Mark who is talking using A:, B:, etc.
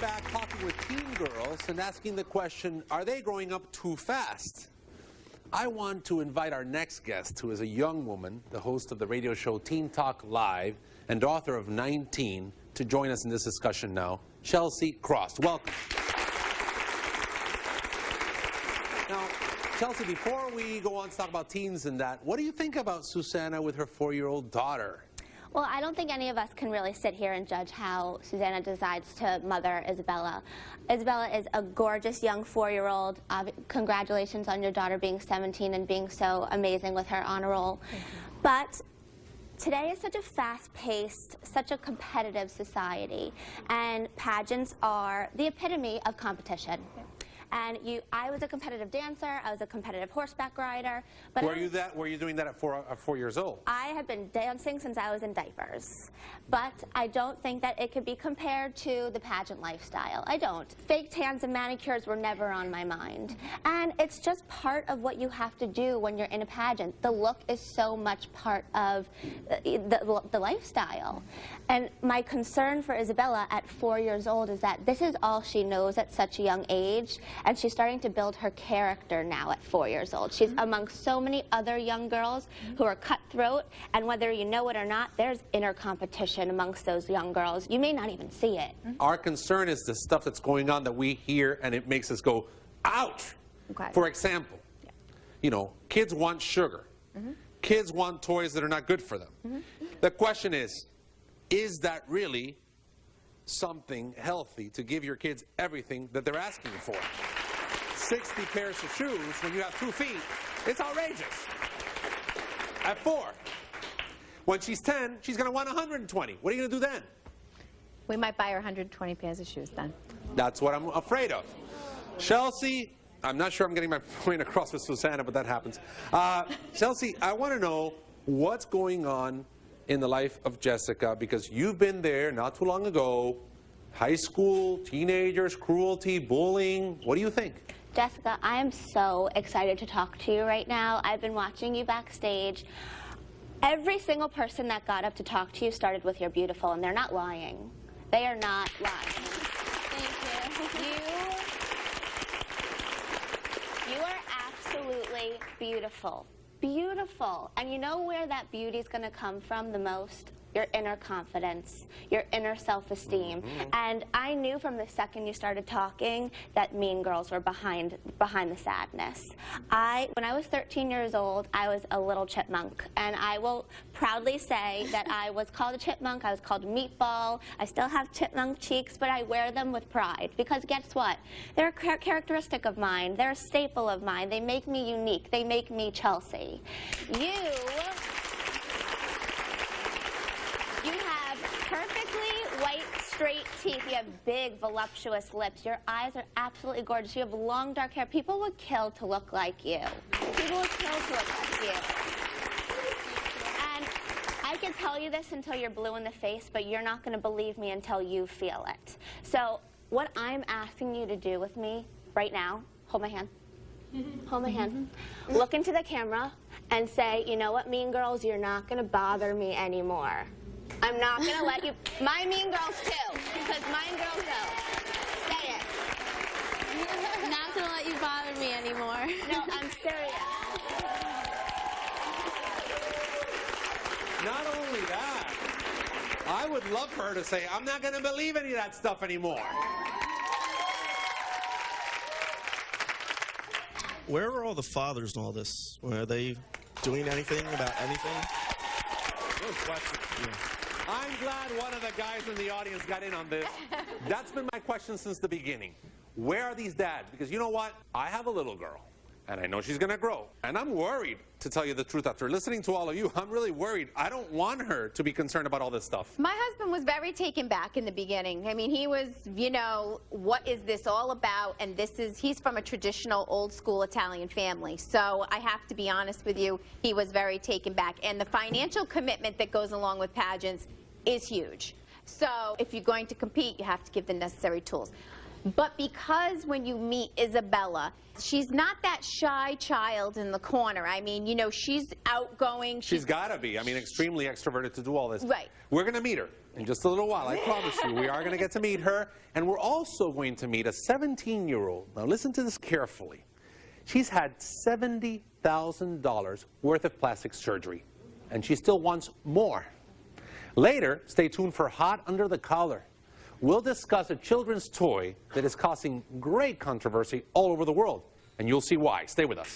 A: back talking with teen girls and asking the question, are they growing up too fast? I want to invite our next guest, who is a young woman, the host of the radio show Teen Talk Live and author of 19, to join us in this discussion now. Chelsea Krost, welcome. Now, Chelsea, before we go on to talk about teens and that, what do you think about Susanna with her 4-year-old daughter?
B: Well, I don't think any of us can really sit here and judge how Susanna decides to mother Isabella. Isabella is a gorgeous young 4-year-old. Congratulations on your daughter being 17 and being so amazing with her honor roll. But today is such a fast-paced, such a competitive society, and pageants are the epitome of competition. And I was a competitive dancer, I was a competitive horseback rider. But
A: Were you doing that at 4 years old?
B: I have been dancing since I was in diapers. But I don't think that it could be compared to the pageant lifestyle. I don't. Fake tans and manicures were never on my mind. And it's just part of what you have to do when you're in a pageant. The look is so much part of the lifestyle. And my concern for Isabella at 4 years old is that this is all she knows at such a young age. And she's starting to build her character now at 4 years old. She's amongst so many other young girls who are cutthroat, and whether you know it or not, there's inner competition amongst those young girls. You may not even see it.
A: Our concern is the stuff that's going on that we hear, and it makes us go, ouch!
B: Okay.
A: For example, you know, kids want sugar. Kids want toys that are not good for them. The question is that really something healthy to give your kids everything that they're asking for? 60 pairs of shoes when you have 2 feet, it's outrageous. At 4, when she's 10, she's going to want 120. What are you going to do then?
C: We might buy her 120 pairs of shoes then.
A: That's what I'm afraid of. Chelsea, I'm not sure I'm getting my point across with Susanna, but that happens. Chelsea, I want to know what's going on in the life of Jessica, because you've been there not too long ago. High school, teenagers, cruelty, bullying. What do you think?
B: Jessica, I am so excited to talk to you right now. I've been watching you backstage. Every single person that got up to talk to you started with "you're beautiful," and they're not lying. They are not lying. Thank you. You are absolutely beautiful. Beautiful. And you know where that beauty is going to come from the most? Your inner confidence, your inner self-esteem. And I knew from the second you started talking that Mean Girls were behind the sadness. When I was 13 years old, I was a little chipmunk. And I will proudly say that I was called a chipmunk, I was called a meatball. I still have chipmunk cheeks, but I wear them with pride. Because guess what? They're a characteristic of mine. They're a staple of mine. They make me unique. They make me Chelsea. You have perfectly white, straight teeth. You have big, voluptuous lips. Your eyes are absolutely gorgeous. You have long, dark hair. People would kill to look like you. People would kill to look like you. And I can tell you this until you're blue in the face, but you're not going to believe me until you feel it. So what I'm asking you to do with me right now, hold my hand. Hold my hand. Look into the camera and say, you know what, Mean Girls, you're not going to bother me anymore. I'm not going to let you, my Mean Girls too, because Mean Girls know. Say it.
D: I'm not going to let you bother me anymore.
B: No, I'm serious.
A: Not only that, I would love for her to say, I'm not going to believe any of that stuff anymore.
E: Where are all the fathers in all this? Are they doing anything about anything?
A: Good question. Yeah. I'm glad one of the guys in the audience got in on this. That's been my question since the beginning. Where are these dads? Because you know what? I have a little girl, and I know she's going to grow. And I'm worried, to tell you the truth. After listening to all of you, I'm really worried. I don't want her to be concerned about all this stuff.
C: My husband was very taken back in the beginning. I mean, he was, you know, what is this all about? And he's from a traditional old school Italian family. So I have to be honest with you, he was very taken back. And the financial commitment that goes along with pageants is huge. So if you're going to compete, you have to give the necessary tools. But because when you meet Isabella, she's not that shy child in the corner. I mean, you know, she's outgoing.
A: She's got to be. I mean, extremely extroverted to do all this.
C: Right.
A: We're going to meet her in just a little while. I promise you. We are going to get to meet her. And we're also going to meet a 17-year-old. Now, listen to this carefully. She's had $70,000 worth of plastic surgery. And she still wants more. Later, stay tuned for Hot Under the Collar. We'll discuss a children's toy that is causing great controversy all over the world. And you'll see why. Stay with us.